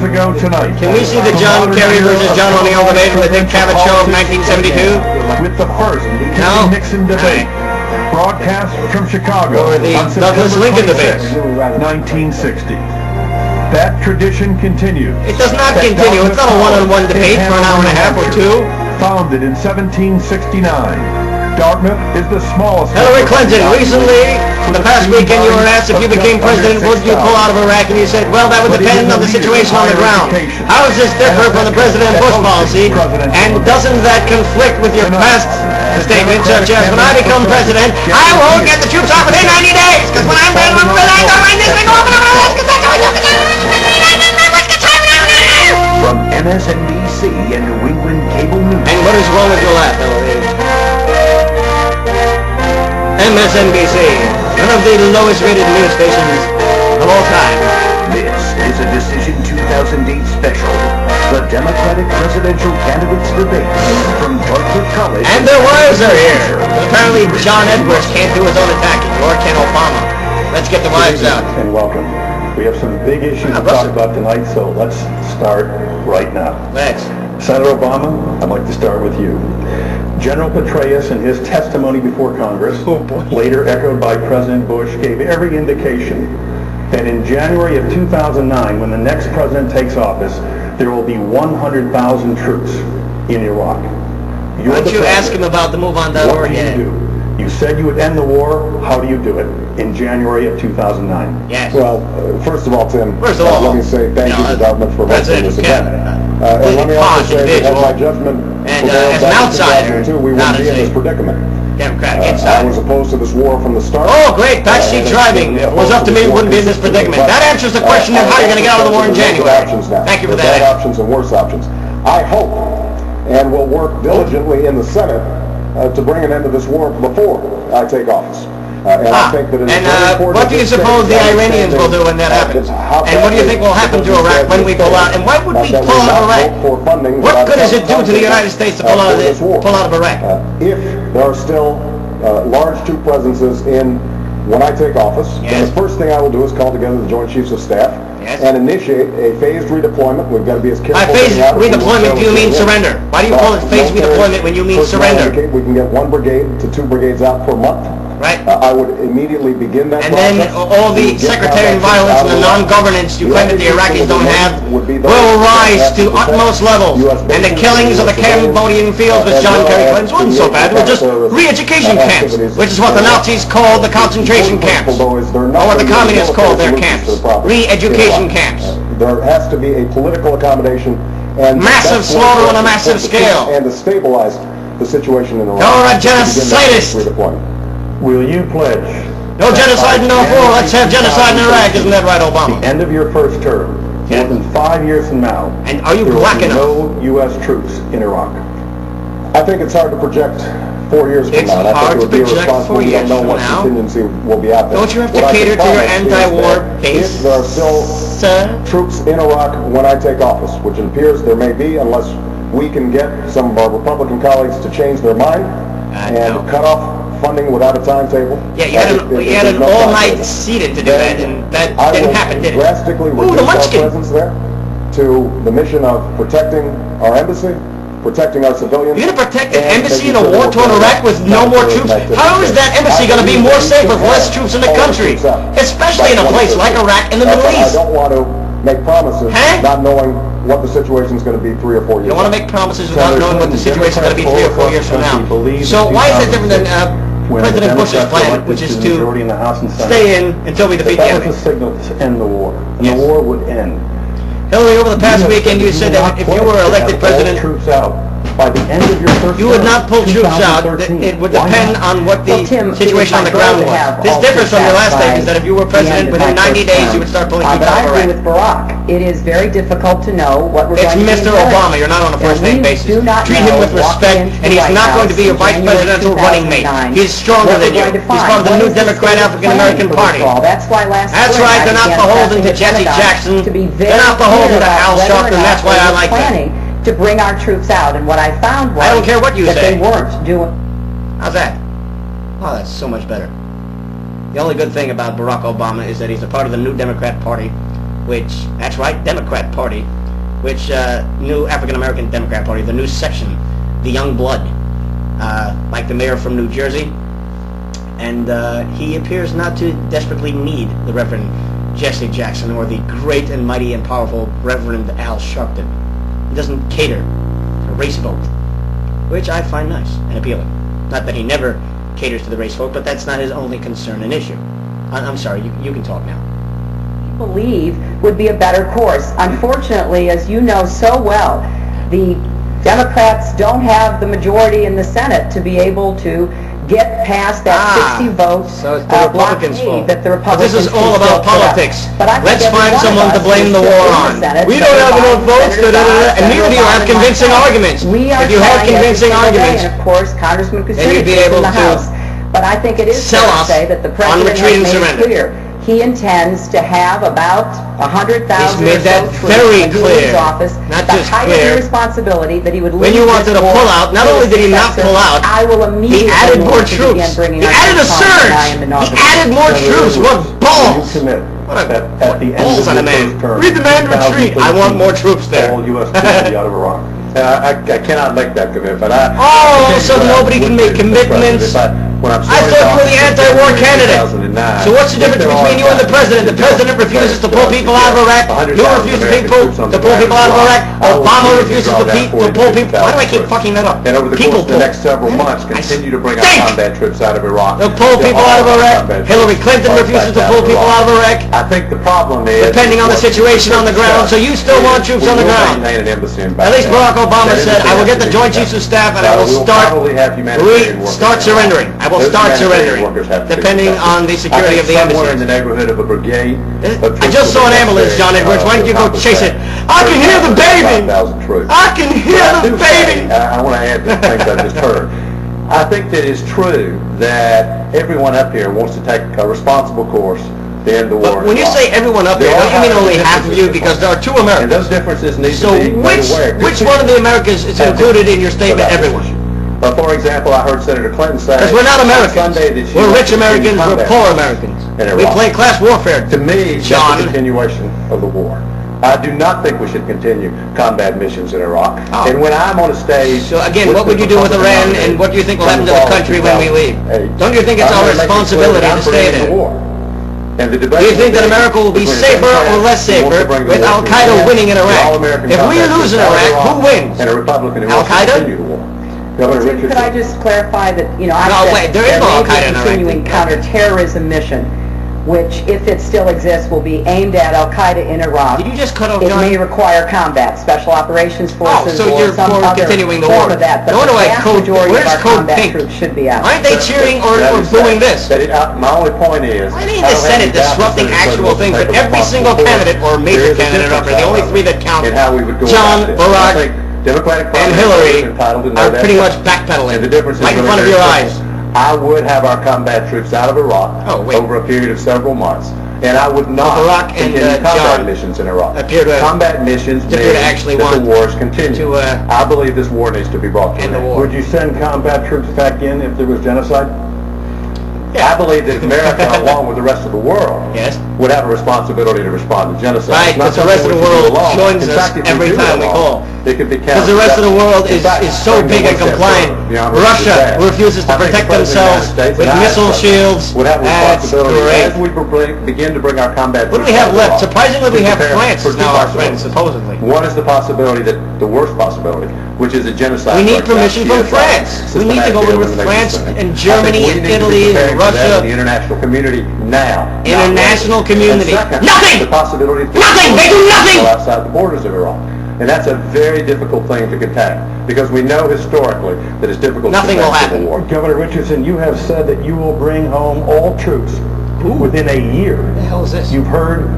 ago tonight. Can we see the John Kerry versus John O'Neill debate from the Dick Cavett show of 1972? With the first No? Nixon debate. Broadcast from Chicago Or the on Douglas September Lincoln 26, debate. 1960. That tradition continues. It does not continue. It's not a one-on-one debate for an hour and a half or two. Founded in 1769. Dartmouth is the smallest... Hillary Clinton, recently, in the past weekend, you were asked if you became president, would you pull out of Iraq? And you said, well, that would depend on the situation on the ground. How does this differ from the President Bush policy? And doesn't that conflict with your past statements, such as, when I become president, I will get the troops out within 90 days, because when I'm president, I don't mind this thing over because that's how I do it. From MSNBC and New England Cable News. And what is wrong with your laugh, Hillary? MSNBC, one of the lowest rated news stations of all time. This is a Decision 2008 special. The Democratic presidential candidates debate from Dartmouth College. And their wives are here. Apparently John Edwards can't do his own attacking, nor can Obama. Let's get the wives out. And welcome. We have some big issues to talk about tonight, so let's start right now. Let's. Senator Obama, I'd like to start with you. General Petraeus, in his testimony before Congress, later echoed by President Bush, gave every indication that in January of 2009, when the next president takes office, there will be 100,000 troops in Iraq. Why don't you ask him about the MoveOn.org yet? You said you would end the war. How do you do it? In January of 2009. Yes. Well, first of all, Tim, First of all, let me say thank you to Dartmouth for hosting this event. And let me also say that my judgment and as an outsider, we wouldn't be in this predicament. Democratic I inside. was opposed to this war from the start. Oh, great, backseat driving. If it was up to me, we wouldn't be in this predicament. That answers the question of how you're going to get out of the war in January. Thank you for that. Bad options and worse options. I hope and will work diligently in the Senate to bring an end to this war before I take office. And I think that it is very important. What do you suppose the Iranians will do when that happens? And what do you think will happen to Iraq when we pull out? And why would we pull out of Iraq? What good does it do to the United States to pull out of Iraq? If there are still large troop presences in when I take office, then the first thing I will do is call together the Joint Chiefs of Staff and initiate a phased redeployment. We've got to be as careful. By phased redeployment, do you mean surrender? Why do you call it phased redeployment when you mean surrender? We can get 1 brigade to 2 brigades out per month. Right. I would immediately begin that and process. then all the sectarian violence and the non-governance you claim that the Iraqis don't have will rise to utmost levels. And the killings of the Cambodian fields, which John Kerry claims wasn't so bad, were just re-education camps, which is what the Nazis called the concentration camps, or what the communists called their camps, re-education camps. There has to be a political accommodation and massive slaughter on a massive scale. And to stabilize the situation in Iraq. You're a genocidist. Will you pledge? No genocide in 04. Let's have genocide in Iraq. Isn't that right, Obama? The end of your first term, more than 5 years from now, and are you there black will be enough? no U.S. troops in Iraq. I think it's hard to project 4 years from now. It's hard to project 4 years from now. Contingency will be out there. Don't you have to cater to your anti-war base? If there are still troops in Iraq when I take office, which it appears there may be, unless we can get some of our Republican colleagues to change their mind and cut off funding without a timetable. Yeah, you had an all-night seated to do that, and that didn't happen, did it? Drastically reduce our presence there to the mission of protecting our embassy, protecting our civilians. You're going to protect an embassy in a war-torn Iraq with no more troops? How is that embassy going to be more safe with less troops in the country? Especially in a place like Iraq in the Middle East. I don't want to make promises not knowing what the situation is going to be 3 or 4 years. You don't want to make promises without knowing what the situation is going to be 3 or 4 years from now. So why is that different than President Bush's plan, which is to stay in until we defeat the enemy? That was a signal to end the war, and the war would end. Hillary, over the past weekend you said that if you were elected president, troops out. By the end of your first you would not pull troops out. It would depend on what the situation on the ground was. This differs from your last statement that if you were president within 90 days you would start pulling troops out of Iraq. But I agree with Barack. It is very difficult to know what we're going to do. It's Mr. Obama. You're not on a first-name basis. Treat him with respect, and he's not going to be your vice presidential running mate. He's stronger than you. He's part of the New Democrat African-American Party. That's why That's right. They're not beholden to Jesse Jackson. They're not beholden to Al Sharpton. That's why I like them. To bring our troops out, and what I found was I don't care what you that say. They weren't doing. How's that? Oh, that's so much better. The only good thing about Barack Obama is that he's a part of the New Democrat Party, that's right, Democrat Party, which, new African-American Democrat Party, the new section, the Young Blood, like the mayor from New Jersey. And he appears not to desperately need the Reverend Jesse Jackson or the great and mighty and powerful Reverend Al Sharpton. He doesn't cater to the race vote, which I find nice and appealing. Not that he never caters to the race vote, but that's not his only concern and issue. I'm sorry, you can talk now. Believe would be a better course. Unfortunately, as you know so well, the Democrats don't have the majority in the Senate to be able to get past that 60 votes so it's the Republicans' fault. that the But Republicans this is all about politics. But I think Let's find every one someone of to us blame is the still war in on. the Senate. We don't have enough votes, and neither do you have convincing arguments. We are If you had trying every convincing single day, arguments, and of course, Congressman then you'd be Kucinich is able in the to House. But I think it is sell fair to us say that the on President retreat and has made it surrender. clear he intends to have about 100,000 He's made or that so very troops when he clear. leaves office. Not the just height clear. of the responsibility that he would When leave you wanted this to war pull out, not only did he not successor, pull out, I will immediately he added more want to begin troops. bringing He our added a troops home surge. when I am He inaugurated. added more troops. What balls! You commit What a- that at the end balls of on a your man. first term, We demand retreat. I want more troops there. All U.S. troops be out of Iraq. I cannot make that commitment. Oh, so nobody can make commitments. I thought you were the anti-war candidate. So what's the difference between you and the president? The president refuses to pull people out of Iraq. You refuse to pull people out of Iraq. Obama refuses to pull people. Why do I keep fucking that up? And over the People course of the pull. next several months, continue to bring our Stink! combat troops out of Iraq. They'll pull people out of Iraq. Hillary Clinton refuses to pull people out of Iraq. I think the problem is... Depending on the situation on the ground. So you still want troops on the ground. At least Barack Obama said, I will get the Joint Chiefs of Staff and I will start surrendering. I will start surrendering, depending on the security of the somewhere in the embassy. neighborhood of a brigade. I just saw an ambulance, John Edwards. Why don't you go chase it? I can hear the baby! I can hear the baby! I want to add to the things I just heard. I think that it's true that everyone up here wants to take a responsible course to end the war. But when you say everyone up there, don't you mean only half of you? Because there are two And Americas. those differences need So to be made aware. which one of the Americas is included in your statement, everyone? For example, I heard Senator Clinton say... Because we're not Americans. Sunday that she We're wants rich to continue Americans, we're combat poor Americans. in We Iraq. play class warfare. To me, John. that's a continuation of the war. I do not think we should continue combat missions in Iraq. Oh. And when I'm on a stage... So again, what would you do with Iran, and what do you think will happen to the country when we leave? Don't you think it's our responsibility to stay there? And the Do you think that America will be safer or less safer with Al-Qaeda winning in Iraq? If we lose in Iraq, who wins? And a Republican who wants to Al-Qaeda? continue the war. Governor Tim, could I Richardson. just clarify that, I No, said wait, there is no may Al-Qaeda in be a Iraq. continuing counterterrorism mission, which, if it still exists, will be aimed at Al-Qaeda in Iraq. Did you just cut off It John? may require combat, special operations forces, so or you're some for other continuing the form war. of that, but No, the no, vast Code- majority of where's our Code combat Pink? troops should be out. Aren't they cheering or booing this? My only point is... Why ain't the Senate disrupting actual things, but every single candidate or major candidate up there, the only three that count, in how we would go John, about this. Barack, I think Democratic and Party Hillary is entitled to know are that. pretty much And backpedaling, the difference is right in really front of very your simple. eyes. I would have our combat troops out of Iraq Oh, wait. over a period of several months. And I would not Barack and, continue combat John missions in Iraq. appear to- combat missions appear to mean actually that the want wars continue. to, I believe this war needs to be brought to end an the end. war. Would you send combat troops back in if there was genocide? I believe that America, along with the rest of the world, Yes. would have a responsibility to respond to genocide. Right, It's not because the rest of something the we should do world alone. joins In us fact, if every do it time we alone, call. it could be Because the rest of the world In is fact, so bring big them and one step compliant. further beyond what Russia we said. refuses to I think protect the President of the themselves United States with and I, missile shields. would have a That's responsibility great. as we begin to bring our combat What do we have troops out of left? Iraq, Surprisingly, we to have prepare France for is two now our possibilities. friend, supposedly. One is the possibility that the worst possibility, which is a genocide. We need breaks out, permission from genocide, France. We need to go in with systematic France elimination. and I think Germany we and need to be Italy and preparing for that Russia. in the international community now. not International later. community. And second, Nothing! The possibility of Nothing! They do nothing! go outside the borders of Iraq. And that's a very difficult thing to contain, because we know historically that it's difficult Nothing to will contain happen. civil war. Governor Richardson, you have said that you will bring home all troops within a year. What the hell is this? You've heard